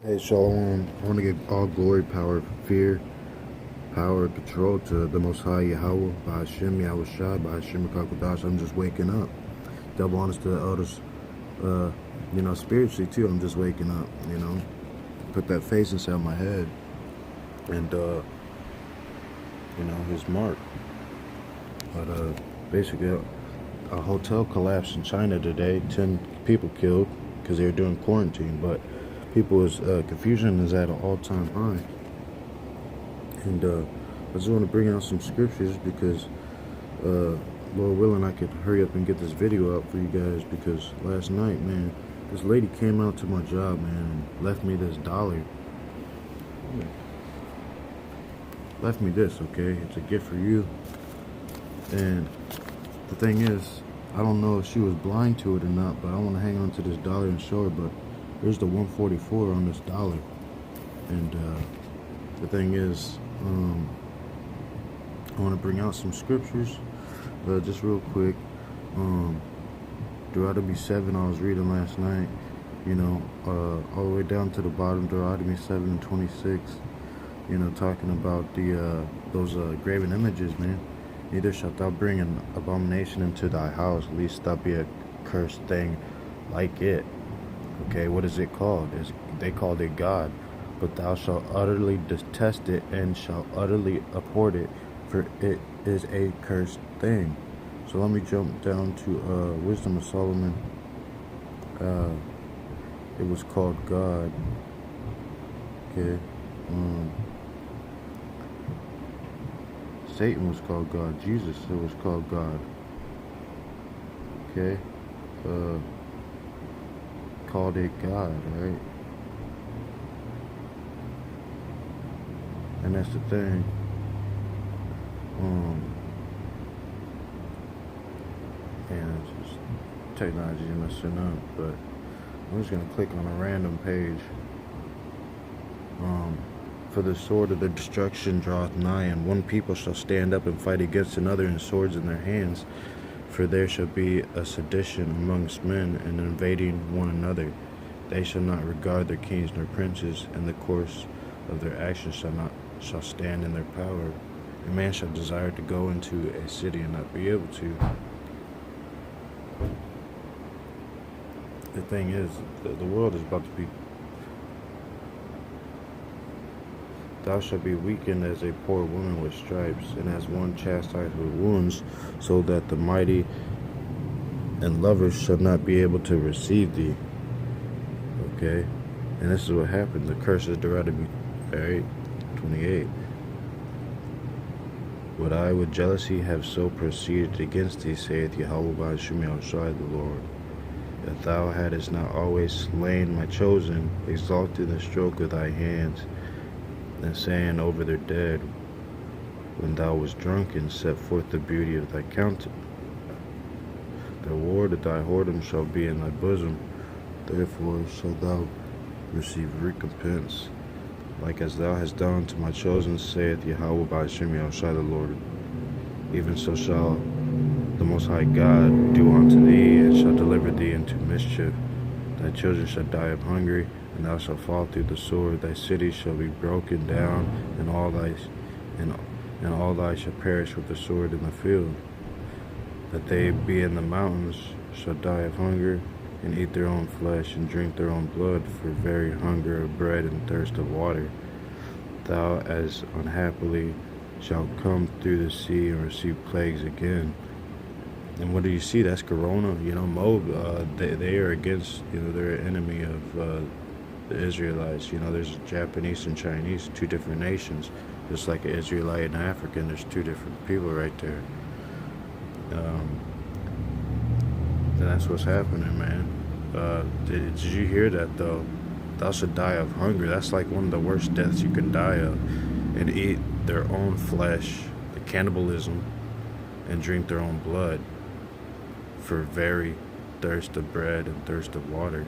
Hey, Shalom. I want to give all glory, power, fear, power, control to the Most High Yahawah, by Hashem, Yahawashi, by Hashem, Kakodash. I'm just waking up. Double honors to the elders, spiritually too. I'm just waking up, Put that face inside my head. And, his mark. But, basically, a hotel collapsed in China today. 10 people killed because they were doing quarantine. But people's confusion is at an all-time high. And I just want to bring out some scriptures because, Lord willing, I could hurry up and get this video out for you guys, because last night, man, this lady came out to my job, man, and left me this dollar. Left me this, okay? It's a gift for you. And the thing is, I don't know if she was blind to it or not, but I want to hang on to this dollar and show her. But there's the 144 on this dollar. And the thing is, I want to bring out some scriptures, just real quick. Deuteronomy 7, I was reading last night, all the way down to the bottom, Deuteronomy 7 and 26, talking about those graven images, man. Neither shalt thou bring an abomination into thy house, lest thou be a cursed thing like it. Okay, what is it called? They called it God. But thou shalt utterly detest it, and shalt utterly abhor it, for it is a cursed thing. So let me jump down to Wisdom of Solomon. It was called God. Okay. Satan was called God. Jesus, it was called God. Okay. Called it God, right? And that's the thing. And it's just technology messing up, but I'm just gonna click on a random page. For the sword of the destruction draweth nigh, and one people shall stand up and fight against another, and swords in their hands. For there shall be a sedition amongst men, and invading one another. They shall not regard their kings nor princes, and the course of their actions shall stand in their power. A man shall desire to go into a city and not be able to. The thing is, the world is about to be. Thou shalt be weakened as a poor woman with stripes, and as one chastised with wounds, so that the mighty and lovers shall not be able to receive thee. Okay? And this is what happened. The curse is Deuteronomy 28. Would I with jealousy have so proceeded against thee, saith Yahawah by Hashem, Yahawashi the Lord, if thou hadst not always slain my chosen, exalted the stroke of thy hands, and saying over their dead, when thou wast drunken, set forth the beauty of thy countenance. The reward of thy whoredom shall be in thy bosom, therefore shalt thou receive recompense, like as thou hast done to my chosen, saith Yahawah by Hashem, Yahawashi the Lord. Even so shall the Most High God do unto thee, and shall deliver thee into mischief. Thy children shall die of hunger, and thou shalt fall through the sword. Thy cities shall be broken down, and all thy shall perish with the sword in the field. That they be in the mountains shall die of hunger, and eat their own flesh, and drink their own blood, for very hunger of bread and thirst of water. Thou as unhappily shalt come through the sea and receive plagues again. And what do you see? That's Corona. Moab, they are against, they're an enemy of the Israelites. There's Japanese and Chinese, two different nations. Just like an Israelite and African, there's two different people right there. And that's what's happening, man. Did you hear that, though? Thou shalt die of hunger. That's like one of the worst deaths you can die of. And eat their own flesh, the cannibalism, and drink their own blood, for very thirst of bread and thirst of water.